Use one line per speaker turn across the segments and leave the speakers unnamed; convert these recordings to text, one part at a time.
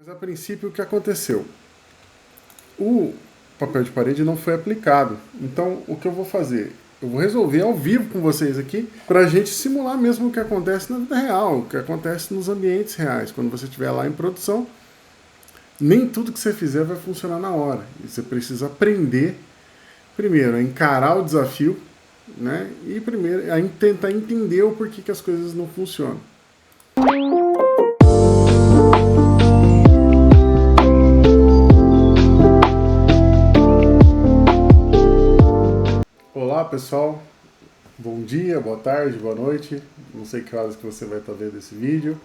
Mas a princípio o que aconteceu? O papel de parede não foi aplicado. Então o que eu vou fazer? Eu vou resolver ao vivo com vocês aqui para a gente simular mesmo o que acontece na vida real, o que acontece nos ambientes reais. Quando você estiver lá em produção, nem tudo que você fizer vai funcionar na hora. E você precisa aprender, primeiro, a encarar o desafio, né? E primeiro, a tentar entender o porquê que as coisas não funcionam. Olá pessoal, bom dia, boa tarde, boa noite, não sei que horas que você vai estar vendo esse vídeo.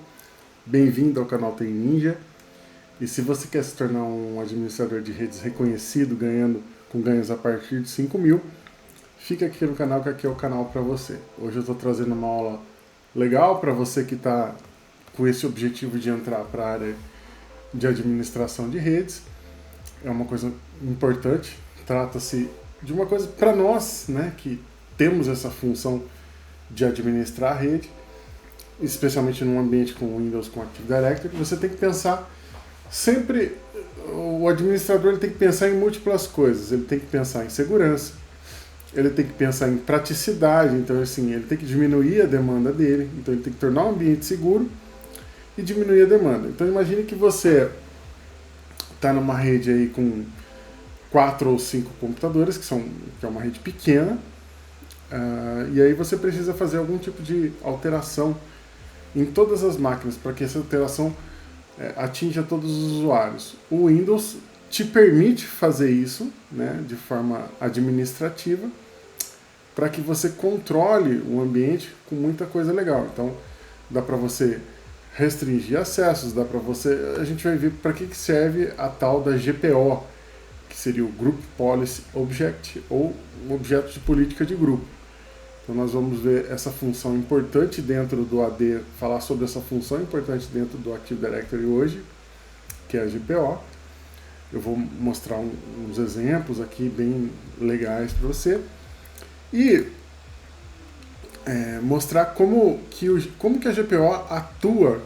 Bem-vindo ao canal TI Ninja. E se você quer se tornar um administrador de redes reconhecido, com ganhos a partir de 5 mil, fica aqui no canal, que aqui é o canal para você. Hoje eu estou trazendo uma aula legal para você que está com esse objetivo de entrar para a área de administração de redes. É uma coisa importante, trata-se de uma coisa para nós, né, que temos essa função de administrar a rede, especialmente num ambiente com Windows, com Active Directory. Você tem que pensar sempre, o administrador ele tem que pensar em múltiplas coisas. Ele tem que pensar em segurança, ele tem que pensar em praticidade, então assim, ele tem que diminuir a demanda dele, então ele tem que tornar o ambiente seguro e diminuir a demanda. Então imagine que você está numa rede aí com 4 ou 5 computadores, que é uma rede pequena, e aí você precisa fazer algum tipo de alteração em todas as máquinas para que essa alteração atinja todos os usuários. O Windows te permite fazer isso, né, de forma administrativa, para que você controle o ambiente com muita coisa legal. Então dá para você restringir acessos, dá para você... A gente vai ver para que serve a tal da GPO, que seria o Group Policy Object, ou o objeto de política de grupo. Então nós vamos ver essa função importante dentro do AD, falar sobre essa função importante dentro do Active Directory hoje, que é a GPO. Eu vou mostrar uns exemplos aqui bem legais para você e mostrar como que a GPO atua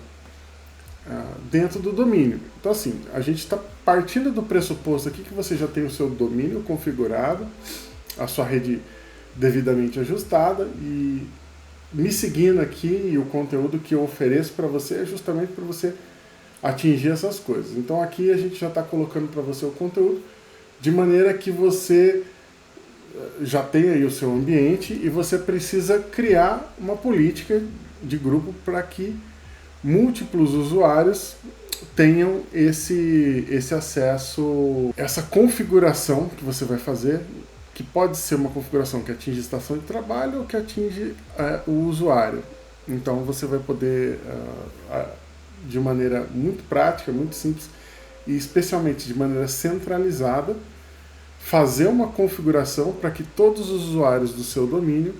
dentro do domínio. Então assim, a gente está partindo do pressuposto aqui que você já tem o seu domínio configurado, a sua rede devidamente ajustada, e me seguindo aqui, e o conteúdo que eu ofereço para você é justamente para você atingir essas coisas. Então aqui a gente já está colocando para você o conteúdo de maneira que você já tem aí o seu ambiente e você precisa criar uma política de grupo para que múltiplos usuários tenham esse acesso, essa configuração que você vai fazer, que pode ser uma configuração que atinge a estação de trabalho ou que atinge o usuário. Então você vai poder, de maneira muito prática, muito simples, e especialmente de maneira centralizada, fazer uma configuração para que todos os usuários do seu domínio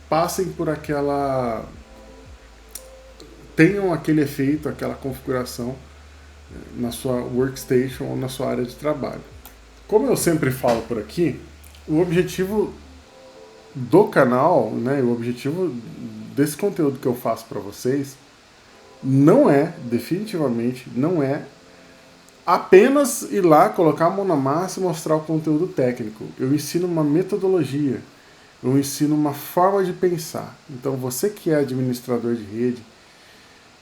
passem por tenham aquele efeito, aquela configuração na sua workstation ou na sua área de trabalho. Como eu sempre falo por aqui, o objetivo do canal, né, o objetivo desse conteúdo que eu faço para vocês, definitivamente não é apenas ir lá, colocar a mão na massa e mostrar o conteúdo técnico. Eu ensino uma metodologia, eu ensino uma forma de pensar. Então você que é administrador de rede,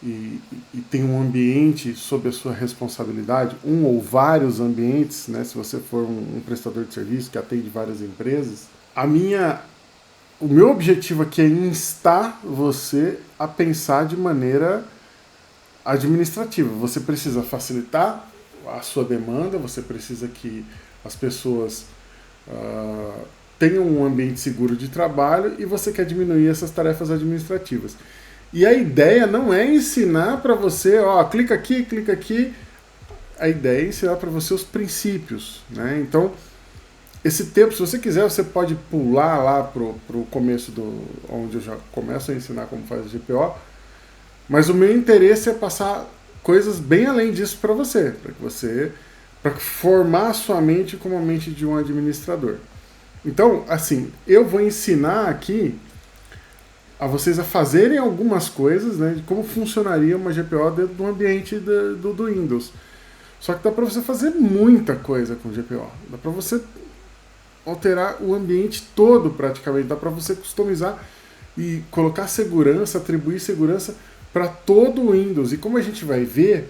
e tem um ambiente sob a sua responsabilidade, um ou vários ambientes, né, se você for um prestador de serviço que atende várias empresas, o meu objetivo aqui é instar você a pensar de maneira administrativa. Você precisa facilitar a sua demanda, você precisa que as pessoas tenham um ambiente seguro de trabalho e você quer diminuir essas tarefas administrativas. E a ideia não é ensinar para você, clica aqui. A ideia é ensinar para você os princípios, né? Então, esse tempo, se você quiser, você pode pular lá pro começo onde eu já começo a ensinar como faz a GPO, mas o meu interesse é passar coisas bem além disso para você, para formar a sua mente como a mente de um administrador. Então, assim, eu vou ensinar aqui a vocês a fazerem algumas coisas, né, de como funcionaria uma GPO dentro do ambiente do Windows. Só que dá para você fazer muita coisa com GPO. Dá para você alterar o ambiente todo praticamente. Dá para você customizar e colocar segurança, atribuir segurança para todo o Windows. E como a gente vai ver,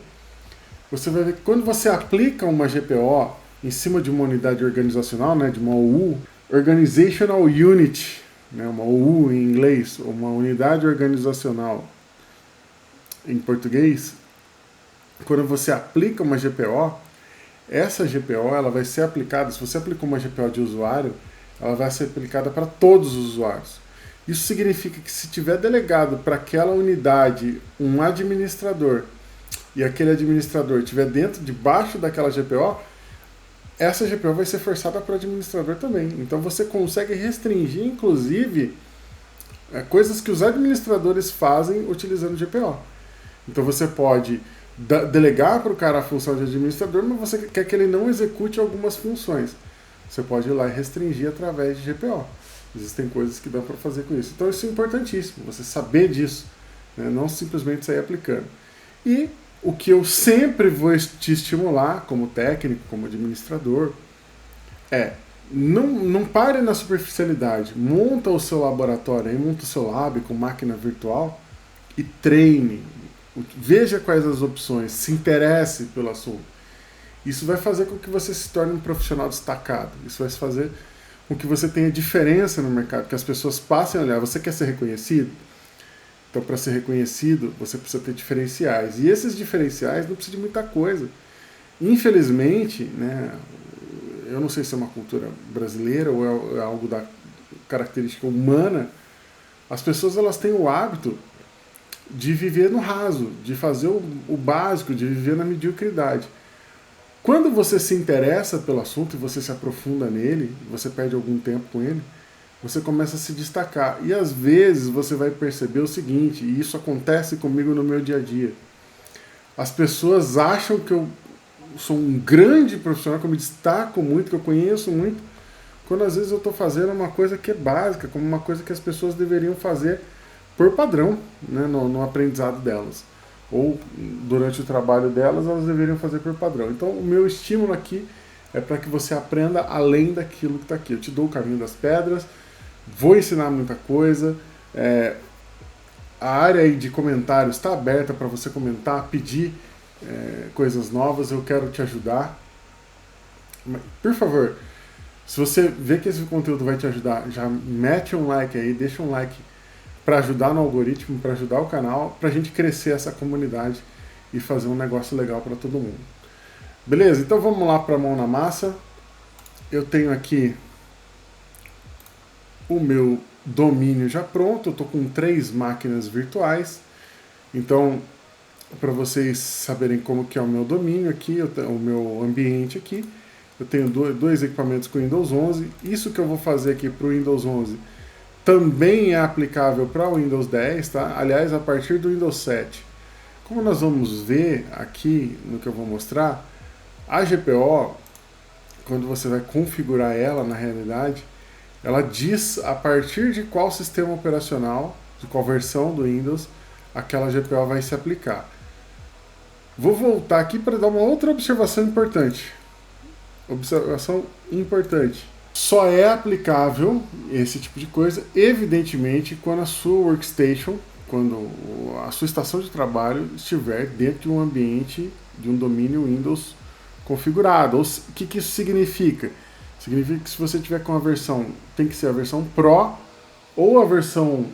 você vai ver que quando você aplica uma GPO em cima de uma unidade organizacional, né, de uma OU, Organizational Unit, né, uma OU em inglês, uma unidade organizacional em português, quando você aplica uma GPO, essa GPO ela vai ser aplicada, se você aplicou uma GPO de usuário, ela vai ser aplicada para todos os usuários. Isso significa que se tiver delegado para aquela unidade um administrador e aquele administrador estiver debaixo daquela GPO, essa GPO vai ser forçada para o administrador também. Então você consegue restringir, inclusive, coisas que os administradores fazem utilizando GPO. Então você pode delegar para o cara a função de administrador, mas você quer que ele não execute algumas funções. Você pode ir lá e restringir através de GPO. Existem coisas que dá para fazer com isso. Então isso é importantíssimo, você saber disso, né? Não simplesmente sair aplicando. E o que eu sempre vou te estimular, como técnico, como administrador, não pare na superficialidade. Monta o seu laboratório, monta o seu lab com máquina virtual e treine. Veja quais as opções, se interesse pelo assunto. Isso vai fazer com que você se torne um profissional destacado. Isso vai fazer com que você tenha diferença no mercado, que as pessoas passem a olhar. Você quer ser reconhecido? Então, para ser reconhecido, você precisa ter diferenciais. E esses diferenciais não precisam de muita coisa. Infelizmente, né, eu não sei se é uma cultura brasileira ou é algo da característica humana, as pessoas elas têm o hábito de viver no raso, de fazer o básico, de viver na mediocridade. Quando você se interessa pelo assunto e você se aprofunda nele, você perde algum tempo com ele, você começa a se destacar. E às vezes você vai perceber o seguinte, e isso acontece comigo no meu dia a dia. As pessoas acham que eu sou um grande profissional, que eu me destaco muito, que eu conheço muito, quando às vezes eu estou fazendo uma coisa que é básica, como uma coisa que as pessoas deveriam fazer por padrão, né, no aprendizado delas. Ou durante o trabalho delas, elas deveriam fazer por padrão. Então o meu estímulo aqui é para que você aprenda além daquilo que está aqui. Eu te dou o caminho das pedras, vou ensinar muita coisa. A área aí de comentários está aberta para você comentar, pedir coisas novas, eu quero te ajudar. Por favor, se você vê que esse conteúdo vai te ajudar, já mete um like aí, deixa um like para ajudar no algoritmo, para ajudar o canal, para a gente crescer essa comunidade e fazer um negócio legal para todo mundo. Beleza? Então vamos lá para a mão na massa. Eu tenho aqui o meu domínio já pronto, eu estou com 3 máquinas virtuais. Então, para vocês saberem como que é o meu domínio aqui, o meu ambiente aqui, eu tenho dois equipamentos com Windows 11. Isso que eu vou fazer aqui para o Windows 11 também é aplicável para o Windows 10, tá? Aliás, a partir do Windows 7. Como nós vamos ver aqui no que eu vou mostrar, a GPO, quando você vai configurar ela na realidade, ela diz a partir de qual sistema operacional, de qual versão do Windows, aquela GPO vai se aplicar. Vou voltar aqui para dar uma outra observação importante. Observação importante. Só é aplicável esse tipo de coisa, evidentemente, quando a sua workstation, quando a sua estação de trabalho estiver dentro de um ambiente, de um domínio Windows configurado. O que isso significa? Significa que se você tiver com a versão, tem que ser a versão Pro ou a versão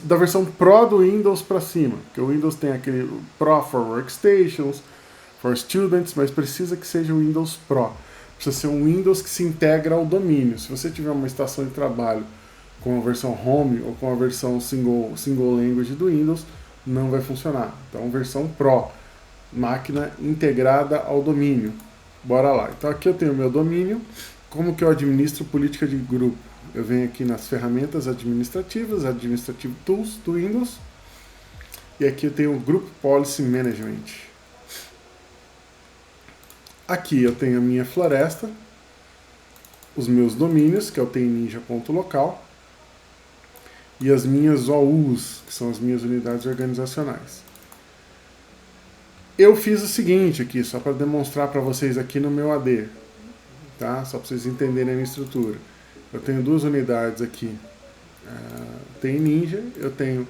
da versão Pro do Windows para cima, porque o Windows tem aquele Pro for Workstations, for Students, mas precisa que seja o Windows Pro. Precisa ser um Windows que se integra ao domínio. Se você tiver uma estação de trabalho com a versão Home ou com a versão single Language do Windows, não vai funcionar. Então, versão Pro, máquina integrada ao domínio. Bora lá. Então, aqui eu tenho o meu domínio. Como que eu administro política de grupo? Eu venho aqui nas ferramentas administrativas, Administrative Tools do Windows. E aqui eu tenho o Group Policy Management. Aqui eu tenho a minha floresta, os meus domínios, que é o tninja.local. e as minhas OUs, que são as minhas unidades organizacionais. Eu fiz o seguinte aqui, só para demonstrar para vocês aqui no meu AD, tá? Só para vocês entenderem a minha estrutura. Eu tenho duas unidades aqui. Tem Ninja, eu tenho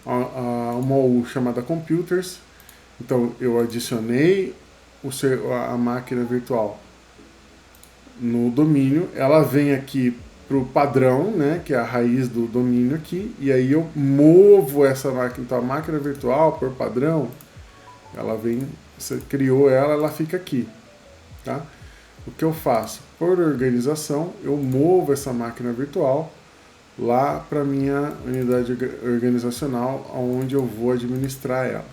uma OU chamada Computers. Então eu adicionei a máquina virtual no domínio, ela vem aqui para o padrão, né, que é a raiz do domínio aqui, e aí eu movo essa máquina, então a máquina virtual por padrão, ela vem, você criou ela, ela fica aqui, tá? O que eu faço? Por organização, eu movo essa máquina virtual lá para minha unidade organizacional, onde eu vou administrar ela.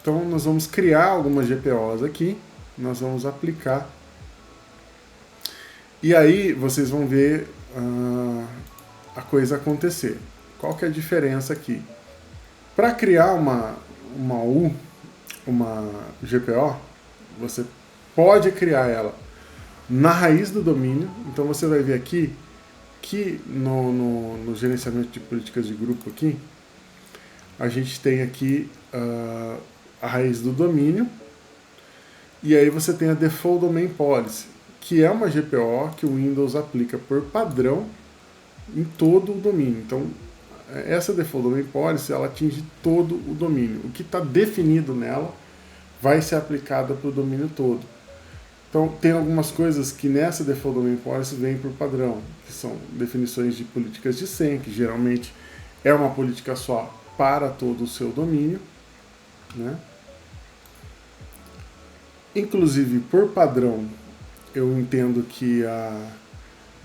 Então nós vamos criar algumas GPOs aqui, nós vamos aplicar, e aí vocês vão ver a coisa acontecer. Qual que é a diferença aqui? Para criar uma GPO, você pode criar ela na raiz do domínio. Então você vai ver aqui que no gerenciamento de políticas de grupo aqui, a gente tem aqui a raiz do domínio, e aí você tem a Default Domain Policy, que é uma GPO que o Windows aplica por padrão em todo o domínio. Então, essa Default Domain Policy, ela atinge todo o domínio. O que está definido nela vai ser aplicado para o domínio todo. Então, tem algumas coisas que nessa Default Domain Policy vem por padrão, que são definições de políticas de senha, que geralmente é uma política só para todo o seu domínio, né? Inclusive, por padrão, eu entendo que a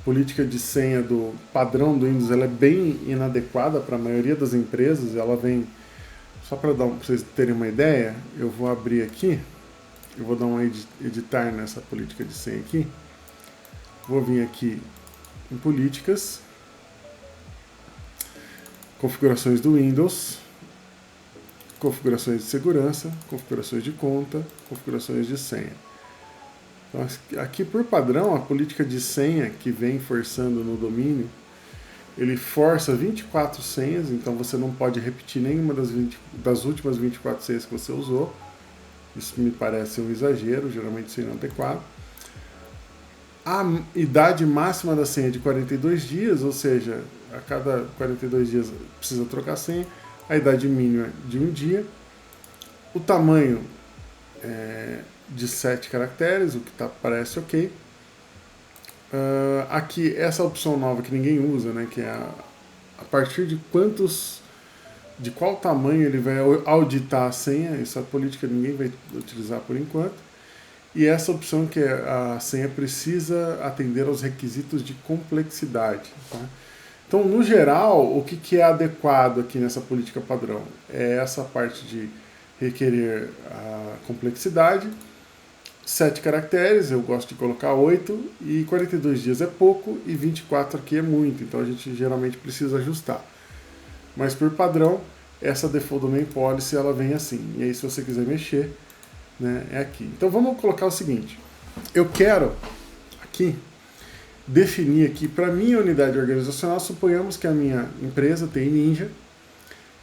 política de senha do padrão do Windows ela é bem inadequada para a maioria das empresas. Ela vem, só para vocês terem uma ideia, eu vou abrir aqui, eu vou dar um editar nessa política de senha aqui, vou vir aqui em políticas, configurações do Windows, configurações de segurança, configurações de conta, configurações de senha. Então, aqui por padrão, a política de senha que vem forçando no domínio, ele força 24 senhas, então você não pode repetir nenhuma das últimas 24 senhas que você usou. Isso me parece um exagero, geralmente isso é inadequado. A idade máxima da senha é de 42 dias, ou seja, a cada 42 dias precisa trocar a senha. A idade mínima de 1 dia. O tamanho de 7 caracteres, o que parece ok. Aqui, essa opção nova que ninguém usa, né, que é a partir de qual tamanho ele vai auditar a senha. Essa política ninguém vai utilizar por enquanto. E essa opção que a senha precisa atender aos requisitos de complexidade. Tá? Então, no geral, o que é adequado aqui nessa política padrão? É essa parte de requerer a complexidade, 7 caracteres, eu gosto de colocar 8, e 42 dias é pouco, e 24 aqui é muito, então a gente geralmente precisa ajustar. Mas por padrão, essa Default Domain Policy, ela vem assim, e aí se você quiser mexer, né, é aqui. Então vamos colocar o seguinte, eu quero aqui definir aqui para minha unidade organizacional, suponhamos que a minha empresa tem Ninja,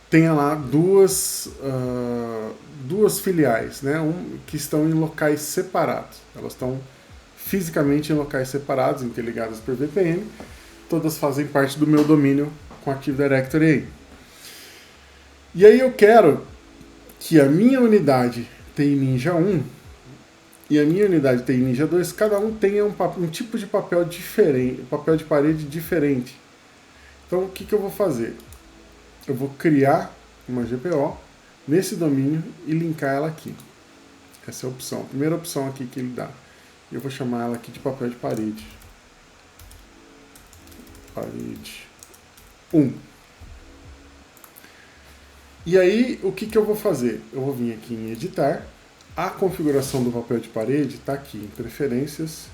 tenha lá duas filiais, né, que estão em locais separados. Elas estão fisicamente em locais separados, interligadas por VPN, todas fazem parte do meu domínio com Active Directory aí. E aí eu quero que a minha unidade tem Ninja 1 e a minha unidade tem Ninja 2, cada um tenha um tipo de papel diferente, papel de parede diferente. Então o que eu vou fazer? Eu vou criar uma GPO nesse domínio e linkar ela aqui. Essa é a opção, a primeira opção aqui que ele dá. Eu vou chamar ela aqui de papel de parede. Parede 1. E aí, o que eu vou fazer? Eu vou vir aqui em editar. A configuração do papel de parede está aqui em preferências,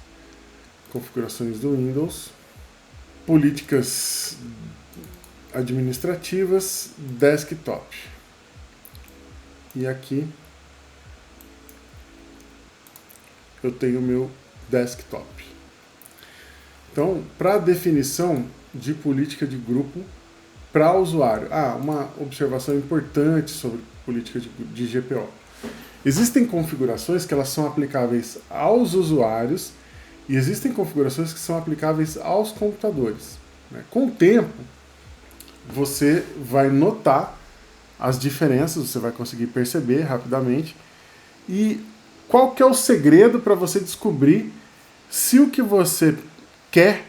configurações do Windows, políticas administrativas, desktop. E aqui eu tenho o meu desktop. Então, para definição de política de grupo, para o usuário. Uma observação importante sobre política de GPO. Existem configurações que elas são aplicáveis aos usuários e existem configurações que são aplicáveis aos computadores. Com o tempo, você vai notar as diferenças, você vai conseguir perceber rapidamente. E qual que é o segredo para você descobrir se o que você quer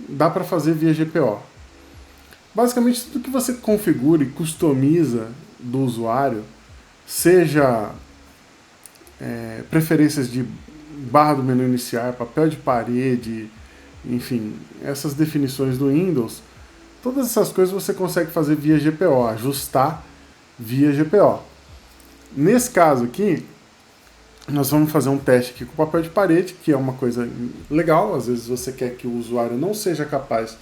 dá para fazer via GPO? Basicamente, tudo que você configura e customiza do usuário, seja preferências de barra do menu iniciar, papel de parede, enfim, essas definições do Windows, todas essas coisas você consegue fazer via GPO, ajustar via GPO. Nesse caso aqui, nós vamos fazer um teste aqui com papel de parede, que é uma coisa legal. Às vezes você quer que o usuário não seja capaz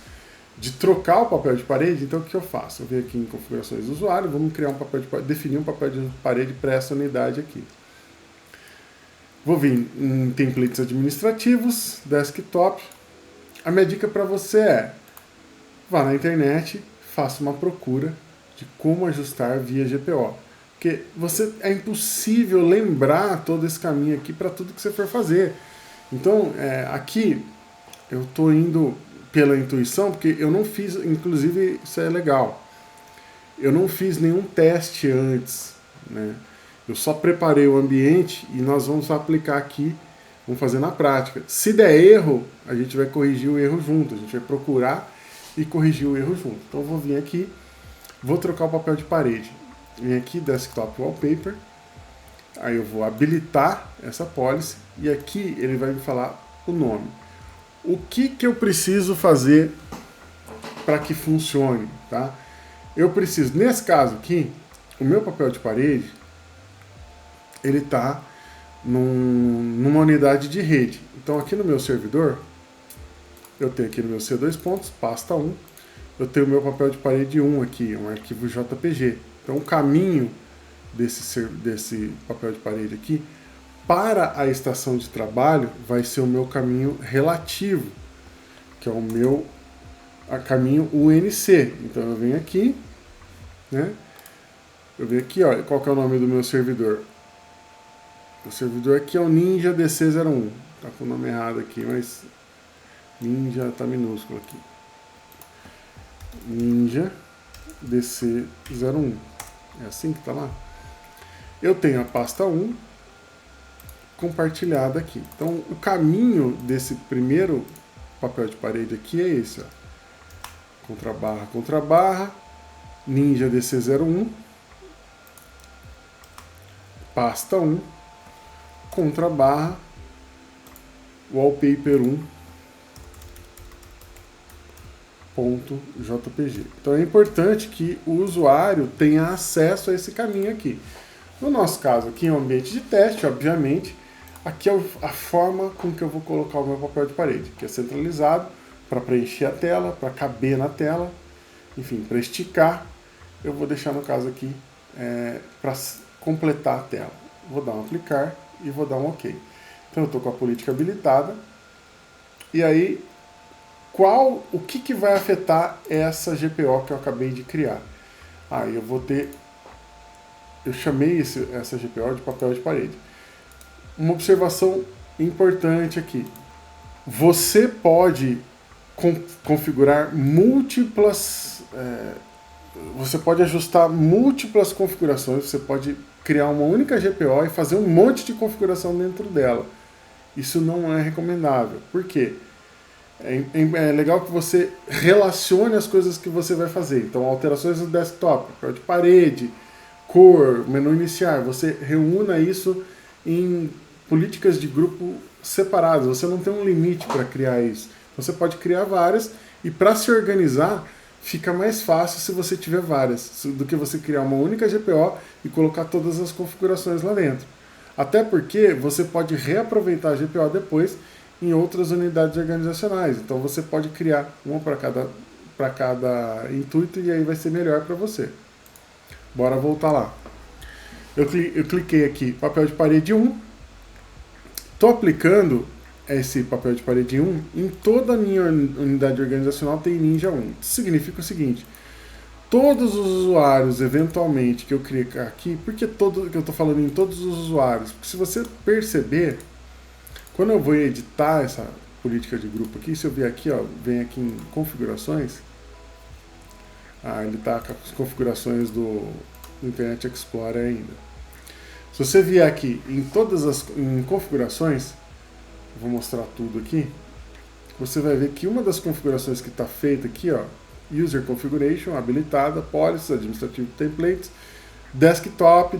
de trocar o papel de parede, então o que eu faço? Eu venho aqui em configurações do usuário, vamos criar um papel de parede, definir um papel de parede para essa unidade aqui. Vou vir em templates administrativos, desktop. A minha dica para você é: vá na internet, faça uma procura de como ajustar via GPO. Porque é impossível lembrar todo esse caminho aqui para tudo que você for fazer. Então, aqui eu estou indo pela intuição, porque eu não fiz, inclusive isso é legal, eu não fiz nenhum teste antes, né? Eu só preparei o ambiente e nós vamos aplicar aqui, vamos fazer na prática. Se der erro, a gente vai corrigir o erro junto, a gente vai procurar e corrigir o erro junto. Então eu vou vir aqui, vou trocar o papel de parede. Vem aqui, Desktop Wallpaper, aí eu vou habilitar essa policy e aqui ele vai me falar o nome. O que eu preciso fazer para que funcione, tá? Eu preciso, nesse caso aqui, o meu papel de parede, ele está numa unidade de rede. Então aqui no meu servidor, eu tenho aqui no meu C2 pontos, pasta 1, eu tenho o meu papel de parede 1 aqui, um arquivo JPG. Então o caminho desse papel de parede aqui para a estação de trabalho vai ser o meu caminho relativo, que é o meu caminho UNC. Então eu venho aqui, né? Eu venho aqui, ó, qual que é o nome do meu servidor? O servidor aqui é o Ninja DC01. Tá com o nome errado aqui, mas Ninja tá minúsculo aqui. Ninja DC01. É assim que tá lá? Eu tenho a pasta 1 compartilhada aqui. Então, o caminho desse primeiro papel de parede aqui é esse, ó. Contra barra, Ninja DC01, pasta 1, contra barra, wallpaper 1.jpg. Então é importante que o usuário tenha acesso a esse caminho aqui. No nosso caso aqui é um ambiente de teste, obviamente. Aqui é a forma com que eu vou colocar o meu papel de parede, que é centralizado para preencher a tela, para caber na tela, enfim, para esticar. Eu vou deixar no caso aqui para completar a tela. Vou dar um aplicar e vou dar um OK. Então eu estou com a política habilitada. E aí, o que vai afetar essa GPO que eu acabei de criar? Eu chamei essa GPO de papel de parede. Uma observação importante aqui. Você pode configurar múltiplas... você pode ajustar múltiplas configurações, você pode criar uma única GPO e fazer um monte de configuração dentro dela. Isso não é recomendável. Por quê? É legal que você relacione as coisas que você vai fazer. Então, alterações no desktop, papel de parede, cor, menu iniciar, você reúna isso em políticas de grupo separadas. Você não tem um limite para criar isso. Você pode criar várias e para se organizar fica mais fácil se você tiver várias, do que você criar uma única GPO e colocar todas as configurações lá dentro. Até porque você pode reaproveitar a GPO depois em outras unidades organizacionais. Então você pode criar uma para cada intuito e aí vai ser melhor para você. Bora voltar lá. Eu cliquei aqui, papel de parede 1. Estou aplicando esse papel de parede 1, em toda a minha unidade organizacional tem Ninja 1. Isso significa o seguinte: todos os usuários, eventualmente, que eu clicar aqui, por que eu estou falando em todos os usuários? Porque se você perceber, quando eu vou editar essa política de grupo aqui, se eu vier aqui, ó, vem aqui em configurações, ele está com as configurações do Internet Explorer ainda. Se você vier aqui em todas as configurações, vou mostrar tudo aqui, você vai ver que uma das configurações que está feita aqui, ó, User Configuration, habilitada, Policies, Administrative Templates, Desktop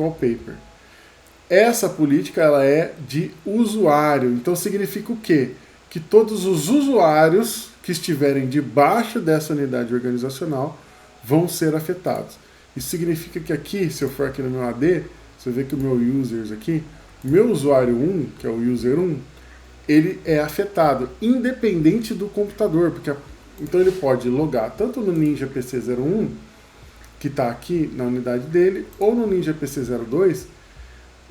Wallpaper. Essa política ela é de usuário, então significa o quê? Que todos os usuários que estiverem debaixo dessa unidade organizacional vão ser afetados. Isso significa que aqui, se eu for aqui no meu AD, você vê que o meu users aqui, o meu usuário 1, que é o user 1, ele é afetado, independente do computador, porque então ele pode logar tanto no Ninja PC01, que está aqui na unidade dele, ou no Ninja PC02,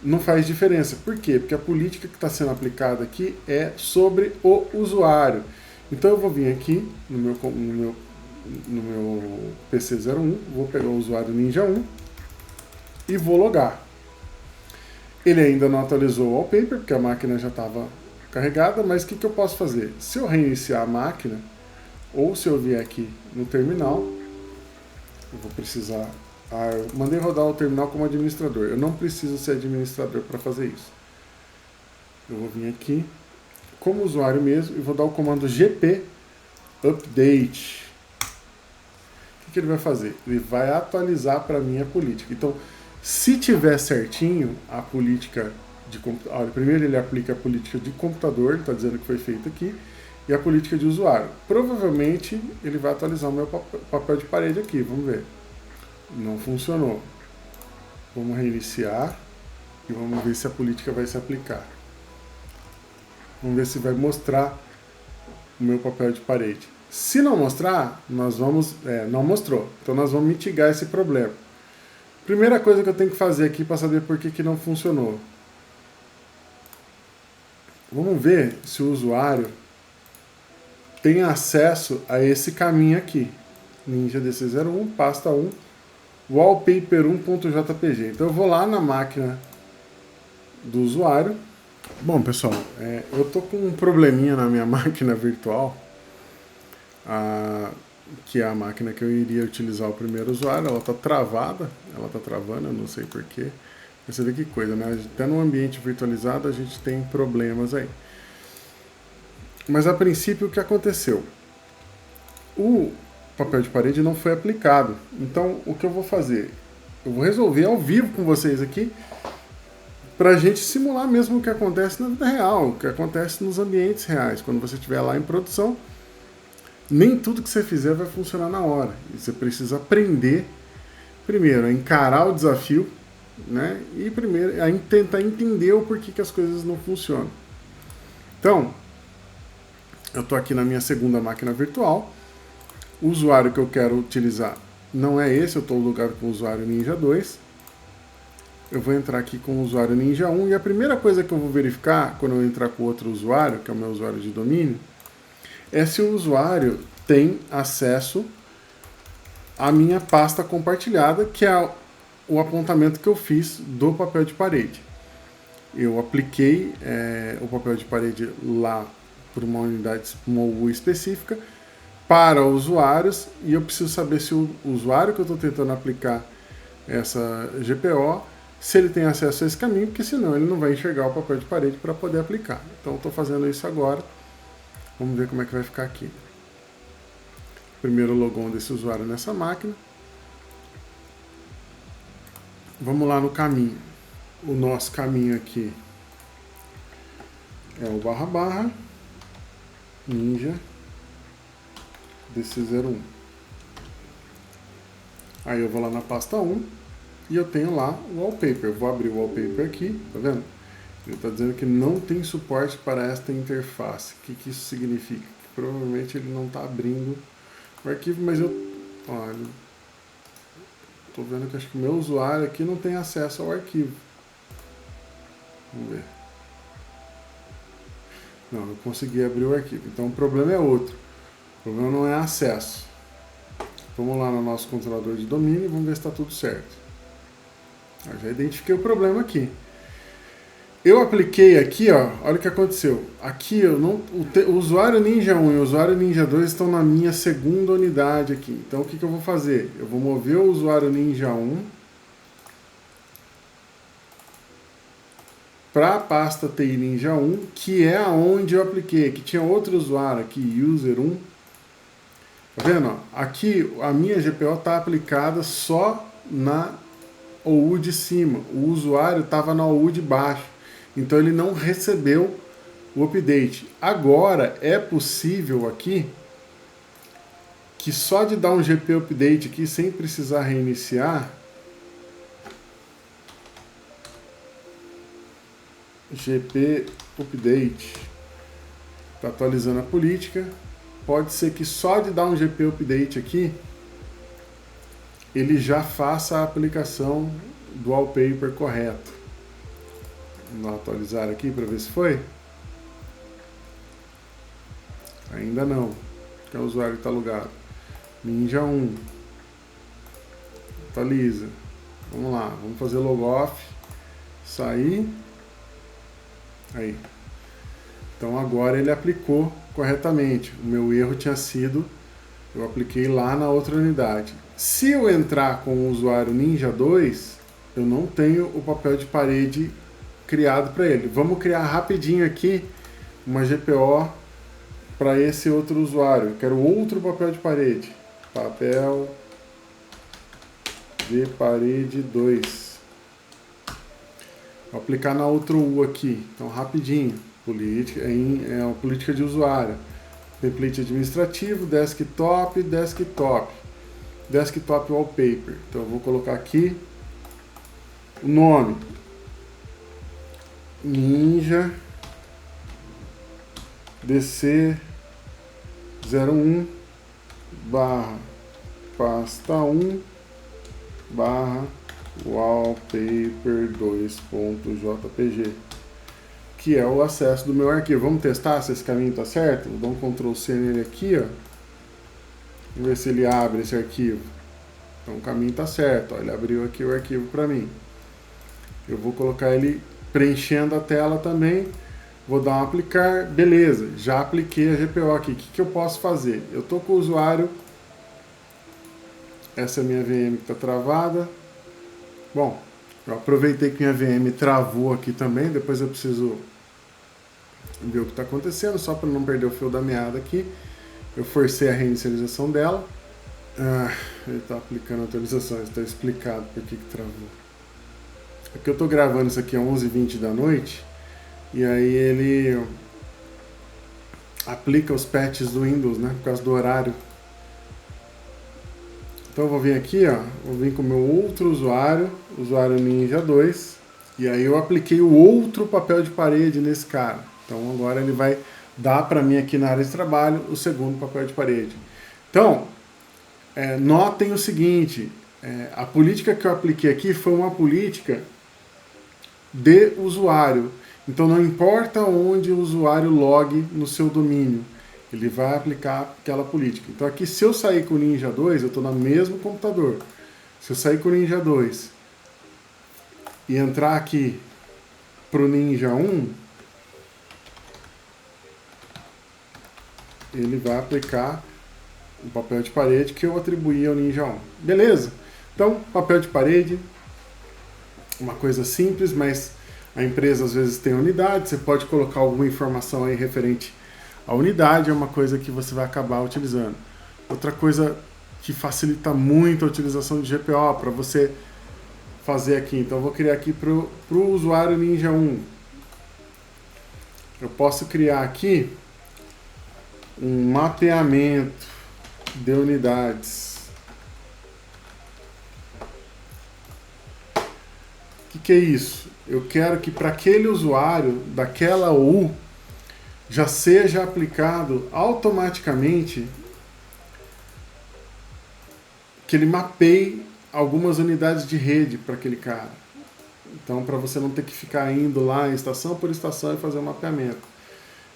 não faz diferença. Por quê? Porque a política que está sendo aplicada aqui é sobre o usuário. Então eu vou vir aqui no meu PC01, vou pegar o usuário Ninja 1 e vou logar. Ele ainda não atualizou o wallpaper, porque a máquina já estava carregada, mas o que eu posso fazer? Se eu reiniciar a máquina, ou se eu vier aqui no terminal, eu vou precisar... eu mandei rodar o terminal como administrador. Eu não preciso ser administrador para fazer isso. Eu vou vir aqui como usuário mesmo e vou dar o comando gp update. O que ele vai fazer? Ele vai atualizar para mim a política. Então, se tiver certinho a política de computador, primeiro ele aplica a política de computador, ele está dizendo que foi feito aqui, e a política de usuário. Provavelmente ele vai atualizar o meu papel de parede aqui, vamos ver. Não funcionou. Vamos reiniciar e vamos ver se a política vai se aplicar. Vamos ver se vai mostrar o meu papel de parede. Se não mostrar, nós vamos... não mostrou. Então nós vamos mitigar esse problema. Primeira coisa que eu tenho que fazer aqui para saber por que não funcionou. Vamos ver se o usuário tem acesso a esse caminho aqui. Ninja DC01, pasta 1, wallpaper1.jpg. Então eu vou lá na máquina do usuário. Bom, pessoal, eu tô com um probleminha na minha máquina virtual, que é a máquina que eu iria utilizar o primeiro usuário. Ela tá travada, ela tá travando, eu não sei porquê. Você vê que coisa, né? Até no ambiente virtualizado a gente tem problemas aí. Mas a princípio o que aconteceu? O papel de parede não foi aplicado. Então o que eu vou fazer? Eu vou resolver ao vivo com vocês aqui para a gente simular mesmo o que acontece na vida real, o que acontece nos ambientes reais. Quando você estiver lá em produção, nem tudo que você fizer vai funcionar na hora. E você precisa aprender, primeiro, a encarar o desafio, né? E primeiro, a tentar entender o porquê que as coisas não funcionam. Então, eu estou aqui na minha segunda máquina virtual. O usuário que eu quero utilizar não é esse, eu estou logado com o usuário Ninja 2. Eu vou entrar aqui com o usuário Ninja 1 e a primeira coisa que eu vou verificar quando eu entrar com outro usuário, que é o meu usuário de domínio, é se o usuário tem acesso à minha pasta compartilhada, que é o apontamento que eu fiz do papel de parede. Eu apliquei o papel de parede lá por uma unidade, uma UI específica, para usuários, e eu preciso saber se o usuário que eu estou tentando aplicar essa GPO, se ele tem acesso a esse caminho, porque senão ele não vai enxergar o papel de parede para poder aplicar. Então eu estou fazendo isso agora. Vamos ver como é que vai ficar aqui. Primeiro logon desse usuário nessa máquina. Vamos lá no caminho. O nosso caminho aqui é o // Ninja DC01. Aí eu vou lá na pasta 1 e eu tenho lá o wallpaper. Eu vou abrir o wallpaper aqui, tá vendo? Ele está dizendo que não tem suporte para esta interface. O que isso significa? Que provavelmente ele não está abrindo o arquivo, mas olha, estou vendo que acho que o meu usuário aqui não tem acesso ao arquivo. Vamos ver. Não, eu consegui abrir o arquivo. Então o problema é outro. O problema não é acesso. Vamos lá no nosso controlador de domínio e vamos ver se está tudo certo. Eu já identifiquei o problema aqui. Eu apliquei aqui, ó, olha o que aconteceu. Aqui eu não, o usuário Ninja 1 e o usuário Ninja 2 estão na minha segunda unidade aqui. Então o que eu vou fazer? Eu vou mover o usuário Ninja 1 para a pasta TI Ninja 1, que é aonde eu apliquei. Aqui tinha outro usuário aqui, user 1. Tá vendo? Aqui a minha GPO está aplicada só na OU de cima. O usuário estava na OU de baixo. Então ele não recebeu o update. Agora é possível aqui que só de dar um GP update aqui sem precisar reiniciar, GP update, está atualizando a política. Pode ser que só de dar um GP update aqui ele já faça a aplicação do wallpaper correto. Vamos atualizar aqui para ver se foi. Ainda não, porque o usuário está logado. Ninja 1. Atualiza. Vamos lá, vamos fazer logoff. Sair. Aí. Então agora ele aplicou corretamente. O meu erro tinha sido, eu apliquei lá na outra unidade. Se eu entrar com o usuário Ninja 2, eu não tenho o papel de parede criado para ele. Vamos criar rapidinho aqui uma GPO para esse outro usuário. Eu quero outro papel de parede. Papel de parede 2. Vou aplicar na outra U aqui. Então, rapidinho. Política, é uma política de usuário. Template administrativo, desktop, desktop. Desktop wallpaper. Então, eu vou colocar aqui o nome. Ninja DC 01 barra pasta 1 barra wallpaper 2.jpg, que é o acesso do meu arquivo. Vamos testar se esse caminho está certo? Vou dar um Ctrl C nele aqui, ó. Vamos ver se ele abre esse arquivo. Então o caminho está certo, ó. Ele abriu aqui o arquivo para mim. Eu vou colocar ele preenchendo a tela também. Vou dar um aplicar, beleza, já apliquei a GPO aqui. O que eu posso fazer? Eu estou com o usuário, essa é a minha VM que está travada. Bom, eu aproveitei que minha VM travou aqui também, depois eu preciso ver o que está acontecendo, só para não perder o fio da meada aqui. Eu forcei a reinicialização dela. Ele está aplicando atualizações, está explicado por que travou. Aqui eu estou gravando isso aqui às 11h20 da noite. E aí ele aplica os patches do Windows, né, por causa do horário. Então eu vou vir aqui, ó, vou vir com o meu outro usuário, usuário Ninja 2, e aí eu apliquei o outro papel de parede nesse cara. Então agora ele vai dar para mim aqui na área de trabalho o segundo papel de parede. Então, notem o seguinte, a política que eu apliquei aqui foi uma política de usuário. Então não importa onde o usuário logue no seu domínio, ele vai aplicar aquela política. Então aqui, se eu sair com o Ninja 2, eu estou no mesmo computador. Se eu sair com o Ninja 2 e entrar aqui para o Ninja 1, ele vai aplicar o papel de parede que eu atribuí ao Ninja 1. Beleza? Então, papel de parede, uma coisa simples, mas a empresa às vezes tem unidade, você pode colocar alguma informação aí referente à unidade, é uma coisa que você vai acabar utilizando. Outra coisa que facilita muito a utilização de GPO para você fazer aqui. Então eu vou criar aqui para o usuário Ninja 1. Eu posso criar aqui um mapeamento de unidades. O que é isso? Eu quero que para aquele usuário daquela OU já seja aplicado automaticamente que ele mapeie algumas unidades de rede para aquele cara. Então, para você não ter que ficar indo lá em estação por estação e fazer o mapeamento.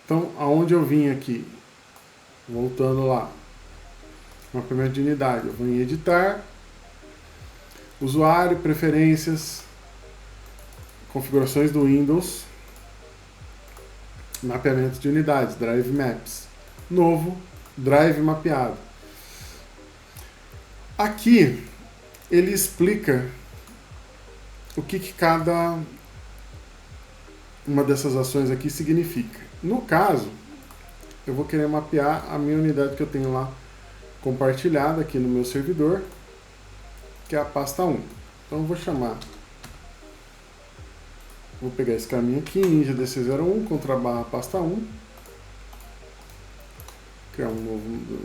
Então, aonde eu vim aqui? Voltando lá. Mapeamento de unidade. Eu vou em editar, usuário, preferências, configurações do Windows, mapeamento de unidades, Drive Maps. Novo, Drive mapeado. Aqui ele explica o que cada uma dessas ações aqui significa. No caso, eu vou querer mapear a minha unidade que eu tenho lá compartilhada aqui no meu servidor, que é a pasta 1. Então eu vou chamar, vou pegar esse caminho aqui, Ninja DC01, /, pasta 1, criar um novo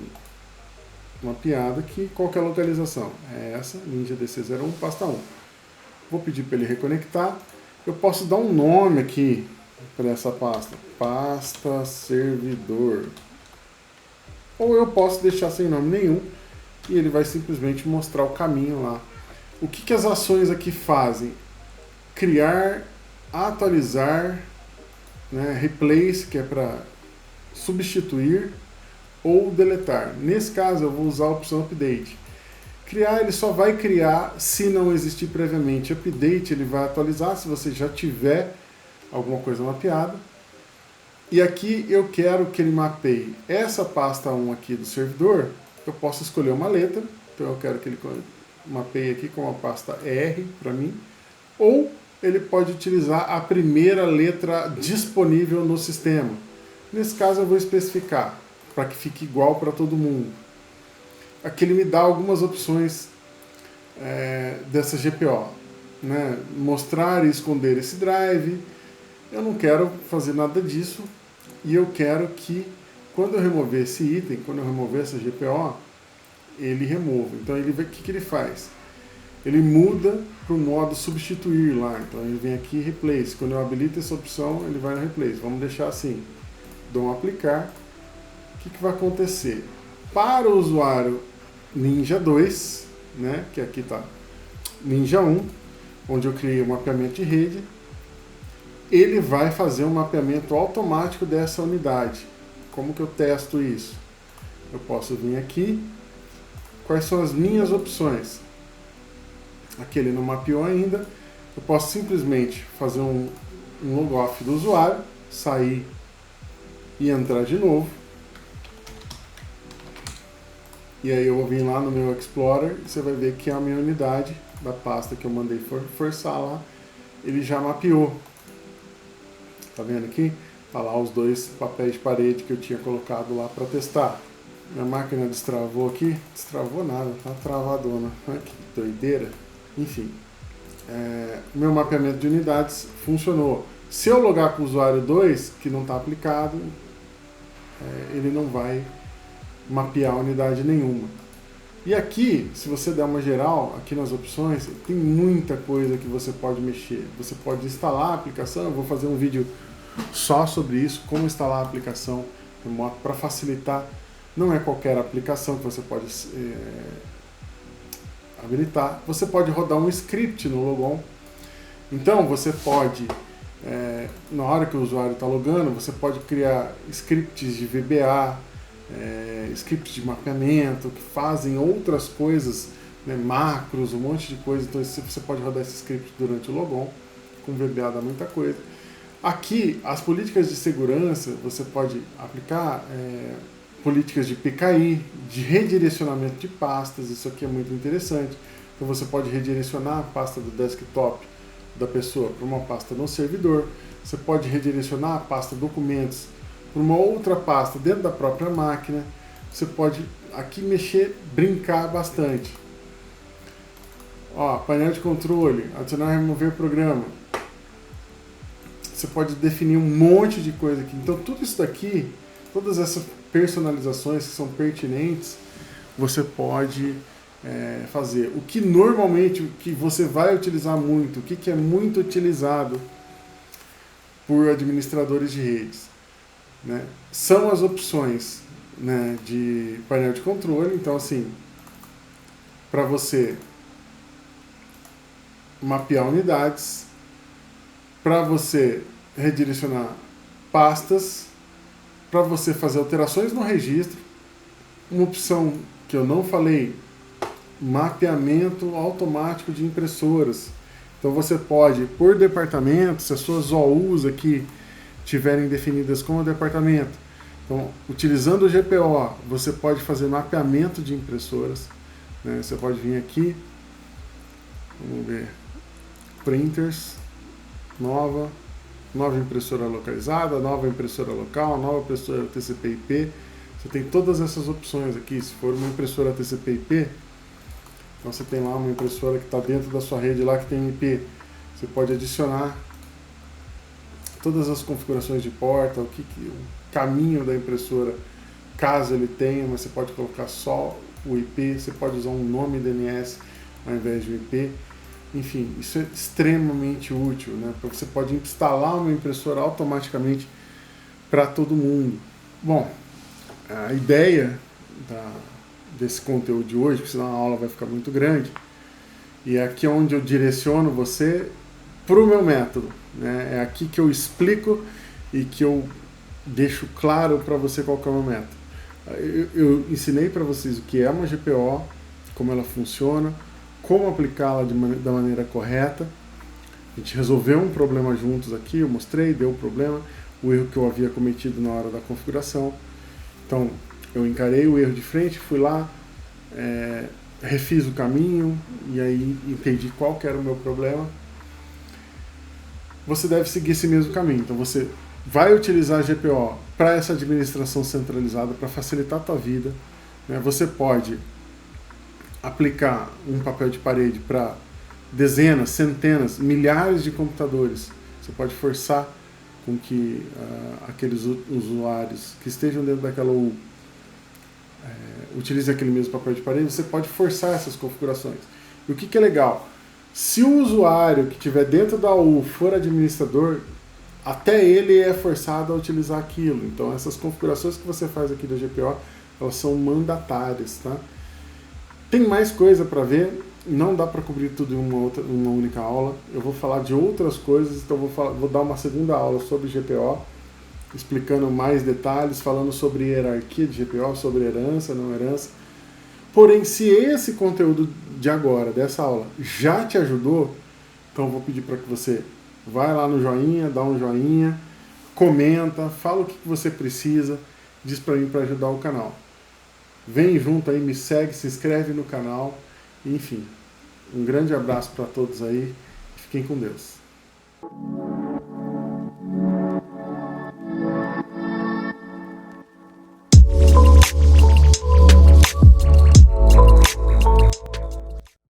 mapeado aqui. Qual que é a localização? É essa, Ninja DC01, pasta 1. Vou pedir para ele reconectar. Eu posso dar um nome aqui para essa pasta, pasta servidor. Ou eu posso deixar sem nome nenhum e ele vai simplesmente mostrar o caminho lá. O que as ações aqui fazem? Criar, atualizar, né, replace, que é para substituir, ou deletar. Nesse caso eu vou usar a opção update. Criar, ele só vai criar se não existir previamente. Update, ele vai atualizar se você já tiver alguma coisa mapeada. E aqui eu quero que ele mapeie essa pasta 1 aqui do servidor. Eu posso escolher uma letra, então eu quero que ele mapeie aqui com a pasta R para mim. Ou ele pode utilizar a primeira letra disponível no sistema. Nesse caso eu vou especificar, para que fique igual para todo mundo. Aqui ele me dá algumas opções dessa GPO, né? Mostrar e esconder esse drive. Eu não quero fazer nada disso e eu quero que quando eu remover esse item, quando eu remover essa GPO, ele remova. Então o que ele faz? Ele muda para o modo substituir lá. Então ele vem aqui replace. Quando eu habilito essa opção, ele vai no replace. Vamos deixar assim. Dou um aplicar. O que vai acontecer? Para o usuário Ninja 2, né, que aqui está Ninja 1, onde eu criei o mapeamento de rede, ele vai fazer um mapeamento automático dessa unidade. Como que eu testo isso? Eu posso vir aqui, quais são as minhas opções? Aqui ele não mapeou ainda, eu posso simplesmente fazer um logoff do usuário, sair e entrar de novo. E aí eu vou vir lá no meu Explorer e você vai ver que a minha unidade da pasta que eu mandei forçar lá, ele já mapeou. Tá vendo aqui? Tá lá os dois papéis de parede que eu tinha colocado lá para testar. Minha máquina destravou aqui. Destravou nada, tá travadona. Olha que doideira. Enfim, meu mapeamento de unidades funcionou. Se eu logar com o usuário 2, que não está aplicado, ele não vai mapear unidade nenhuma. E aqui, se você der uma geral, aqui nas opções, tem muita coisa que você pode mexer. Você pode instalar a aplicação, eu vou fazer um vídeo só sobre isso, como instalar a aplicação remoto para facilitar. Não é qualquer aplicação que você pode habilitar. Você pode rodar um script no logon. Então você pode, na hora que o usuário está logando, você pode criar scripts de VBA, scripts de mapeamento, que fazem outras coisas, né, macros, um monte de coisa. Então você pode rodar esse script durante o logon. Com VBA dá muita coisa. Aqui, as políticas de segurança, você pode aplicar políticas de PKI, de redirecionamento de pastas. Isso aqui é muito interessante. Então você pode redirecionar a pasta do desktop da pessoa para uma pasta no servidor. Você pode redirecionar a pasta documentos para uma outra pasta dentro da própria máquina. Você pode aqui mexer, brincar bastante. Ó, painel de controle, adicionar e remover programa. Você pode definir um monte de coisa aqui. Então tudo isso daqui, todas essas personalizações que são pertinentes, você pode fazer. O que normalmente, o que você vai utilizar muito, o que é muito utilizado por administradores de redes, né, são as opções, né, de painel de controle. Então assim, para você mapear unidades, para você redirecionar pastas, para você fazer alterações no registro. Uma opção que eu não falei, mapeamento automático de impressoras. Então você pode, por departamento, se as suas OUs aqui tiverem definidas como departamento, então, utilizando o GPO, você pode fazer mapeamento de impressoras. Né? Você pode vir aqui, vamos ver, printers, nova impressora localizada, nova impressora local, nova impressora TCP/IP. Você tem todas essas opções aqui. Se for uma impressora TCP/IP, então você tem lá uma impressora que está dentro da sua rede lá que tem IP. Você pode adicionar todas as configurações de porta, o caminho da impressora, caso ele tenha, mas você pode colocar só o IP, você pode usar um nome DNS ao invés de um IP. Enfim, isso é extremamente útil, né? Porque você pode instalar uma impressora automaticamente para todo mundo. Bom, a ideia desse conteúdo de hoje, porque senão a aula vai ficar muito grande, e é aqui onde eu direciono você para o meu método. Né? É aqui que eu explico e que eu deixo claro para você qual que é o meu método. Eu ensinei para vocês o que é uma GPO, como ela funciona, como aplicá-la da maneira correta. A gente resolveu um problema juntos aqui, eu mostrei, deu o problema, o erro que eu havia cometido na hora da configuração. Então, eu encarei o erro de frente, fui lá, refiz o caminho e aí entendi qual que era o meu problema. Você deve seguir esse mesmo caminho. Então você vai utilizar a GPO para essa administração centralizada, para facilitar a tua vida. Né? Você pode aplicar um papel de parede para dezenas, centenas, milhares de computadores. Você pode forçar com que aqueles usuários que estejam dentro daquela U utilizem aquele mesmo papel de parede. Você pode forçar essas configurações. E o que é legal? Se o usuário que estiver dentro da U for administrador, até ele é forçado a utilizar aquilo. Então essas configurações que você faz aqui da GPO, elas são mandatárias, tá? Tem mais coisa para ver, não dá para cobrir tudo em uma única aula. Eu vou falar de outras coisas, então vou dar uma segunda aula sobre GPO, explicando mais detalhes, falando sobre hierarquia de GPO, sobre herança, não herança. Porém, se esse conteúdo de agora, dessa aula, já te ajudou, então eu vou pedir para que você vai lá no joinha, dá um joinha, comenta, fala o que você precisa, diz para mim para ajudar o canal. Vem junto aí, me segue, se inscreve no canal, enfim. Um grande abraço para todos aí, fiquem com Deus.